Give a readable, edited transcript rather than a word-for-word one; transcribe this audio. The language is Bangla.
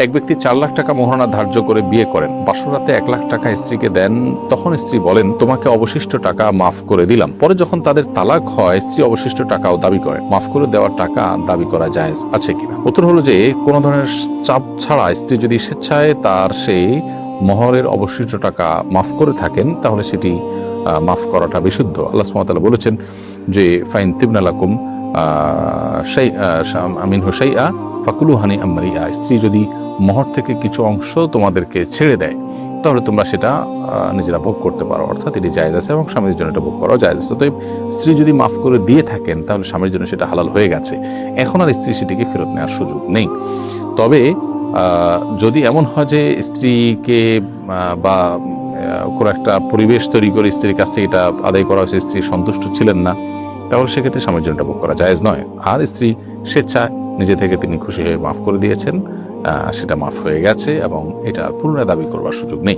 এক ব্যক্তি 4 লাখ টাকা মোহরানা ধার্য করে বিয়ে করেন, বাসরাতে 1 লাখ টাকা স্ত্রীকে দেন। তখন স্ত্রী বলেন, তোমাকে অবশিষ্ট টাকা মাফ করে দিলাম। পরে যখন তাদের তালাক হয়, স্ত্রী অবশিষ্ট টাকাও দাবি করে। মাফ করে দেওয়ার টাকা দাবি করা জায়েজ আছে কিনা? উত্তর হলো যে কোনো ধরনের চাপ ছাড়া স্ত্রী যদি স্বেচ্ছায় তার সেই মোহরের অবশিষ্ট টাকা মাফ করে থাকেন, তাহলে সেটি মাফ করাটা বিশুদ্ধ। আল্লাহ সুবহানাহু ওয়া তাআলা বলেছেন যে ফাইন তিবনা লাকুম মিনহু শাইআ ফাকুলু হানিআম মারিআ। স্ত্রী যদি মোহর থেকে কিছু অংশ তোমাদেরকে ছেড়ে দেয়, তাহলে তোমরা সেটা নিজেরা ভোগ করতে পারো, অর্থাৎ এটি জায়েজ আছে এবং স্বামীর জন্য এটা ভোগ করাও জায়েজ আছে। তো স্ত্রী যদি মাফ করে দিয়ে থাকেন, তাহলে স্বামীর জন্য সেটা হালাল হয়ে গেছে। এখন আর স্ত্রী সেটিকে ফেরত নেওয়ার সুযোগ নেই। তবে যদি এমন হয় যে স্ত্রীকে বা কোনো একটা পরিবেশ তৈরি করে স্ত্রীর কাছ থেকে এটা আদায় করা হয়েছে, স্ত্রী সন্তুষ্ট ছিলেন না, তাহলে সেক্ষেত্রে স্বামীর জন্য এটা ভোগ করা জায়েজ নয়। আর স্ত্রী স্বেচ্ছায় নিজে থেকে তিনি খুশি হয়ে মাফ করে দিয়েছেন, সেটা মাফ হয়ে গেছে এবং এটা পুনরায় দাবি করবার সুযোগ নেই।